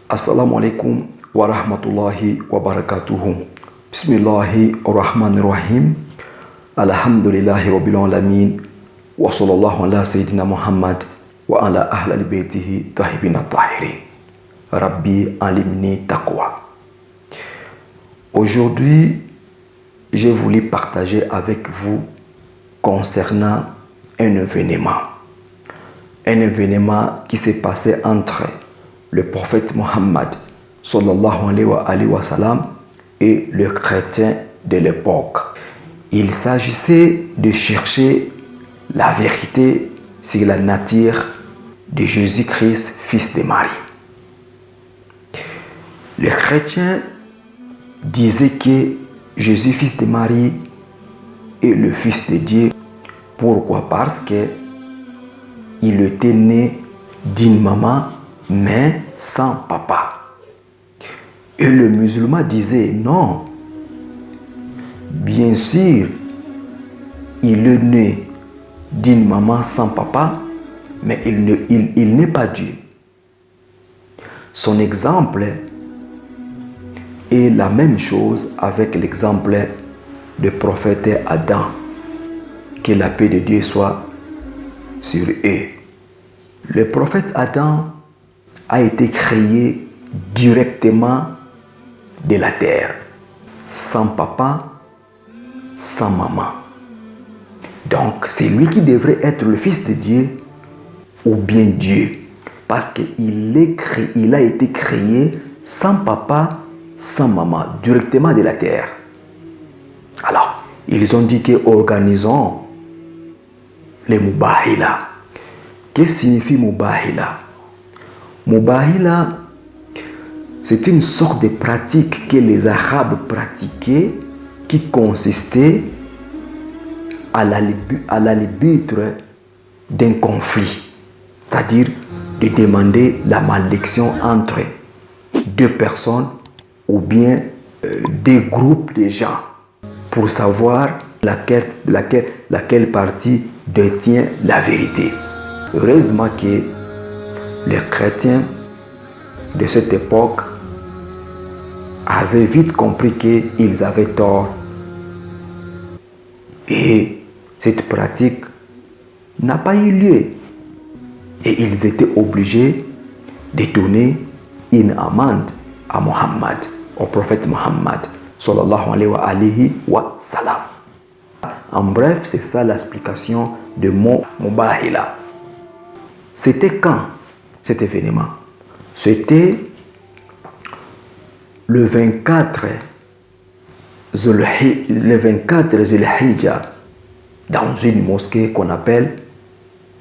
Assalamu alaikum wa rahmatullahi wa barakatuhu. Bismillahi rahmanir rahim. Alhamdulillahi rabbil alamin. Wa sallallahu ala sayyidina Muhammad wa ala ahli baytihi tahibina tahirin. Rabbi alimni taqwa. Aujourd'hui, je voulais partager avec vous concernant un événement. Un événement qui s'est passé entre le prophète Mohammed sallallahu alayhi wa sallam et le chrétien de l'époque. Il s'agissait de chercher la vérité sur la nature de Jésus-Christ, fils de Marie. Le chrétien disait que Jésus, fils de Marie, est le fils de Dieu. Pourquoi? Parce que il était né d'une maman, mais sans papa. Et le musulman disait non. Bien sûr, il est né d'une maman sans papa, mais il n'est pas Dieu. Son exemple est la même chose avec l'exemple du prophète Adam. Que la paix de Dieu soit sur eux. Le prophète Adam a été créé directement de la terre, sans papa, sans maman. Donc, c'est lui qui devrait être le fils de Dieu ou bien Dieu, parce qu'il a été créé sans papa, sans maman, directement de la terre. Alors, ils ont dit qu'organisons les Mubahila. Qu'est-ce que signifie Mubahila? Mubahila, c'est une sorte de pratique que les Arabes pratiquaient qui consistait à l'arbitre d'un conflit, c'est-à-dire de demander la malédiction entre deux personnes ou bien des groupes de gens pour savoir laquelle partie détient la vérité. Heureusement que les chrétiens de cette époque avaient vite compris qu'ils avaient tort. Et cette pratique n'a pas eu lieu. Et ils étaient obligés de donner une amende à Mohammed, au prophète Mohammed, sallallahu alayhi wa sallam. En bref, c'est ça l'explication de mon Mubahila. C'était quand cet événement? C'était le 24 Zulhijja dans une mosquée qu'on appelle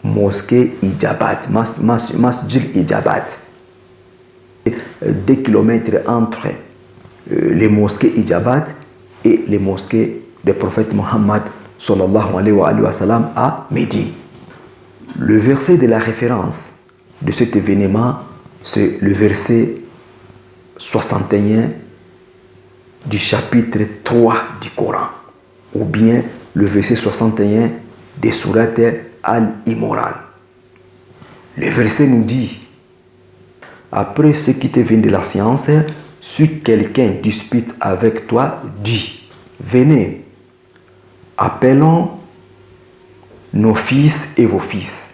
mosquée Ijabat, Masjid Ijabat. 2 kilomètres entre les mosquées Ijabat et les mosquées du prophète Mohammed sallallahu alayhi wa sallam à Médine. Le verset de la référence de cet événement, c'est le verset 61 du chapitre 3 du Coran, ou bien le verset 61 de Surat Al-Imran. Le verset nous dit: après ce qui te vient de la science, si quelqu'un dispute avec toi, dis: venez, appelons nos fils et vos fils,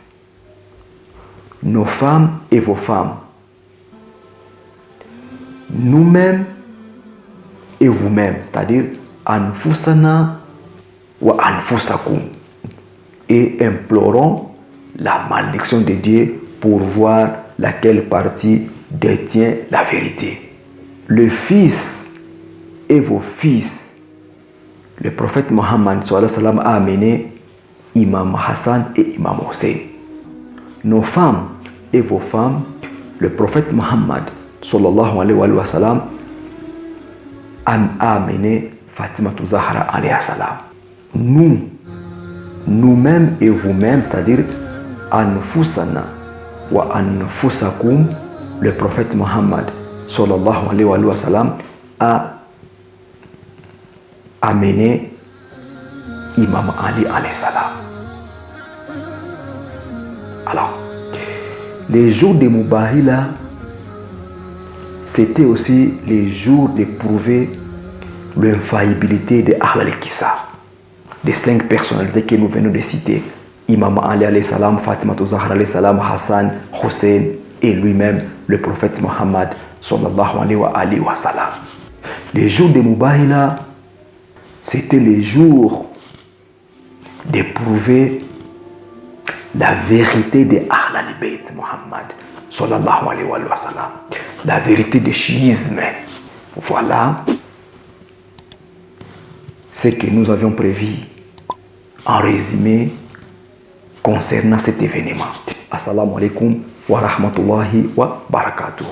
nos femmes et vos femmes, nous-mêmes et vous-même, c'est-à-dire anfusana wa anfusakum, et implorons la malédiction de Dieu pour voir laquelle partie détient la vérité. Le fils et vos fils, le prophète Mohammed sallallahu alayhi wa sallam a amené Imam Hassan et Imam Hussein. Nos femmes et vos femmes, le prophète Mohammed sallallahu alayhi wa sallam a amené Fatima Zahra alayhi salam. Nous-mêmes et vous-même, c'est-à-dire anfusana wa anfusakum, le prophète Mohammed sallallahu alayhi wa sallam a amené Imam Ali alayhi salam. Alors, les jours de Mubahila c'était aussi les jours d'éprouver l'infaillibilité de Ahl al-Kissa, des 5 personnalités que nous venons de citer. Imam Ali alayhi salam, Fatima Zahra alayhi salam, Hassan, Hussein et lui-même, le prophète Mohammed sallallahu alayhi wa sallam. Les jours de Mubahila, c'était les jours d'éprouver la vérité de Ahl al-Bayt Mohammed sallallahu alayhi wa sallam, la vérité du chiisme. Voilà ce que nous avions prévu en résumé concernant cet événement. Assalamu alaikum wa rahmatullahi wa barakatuh.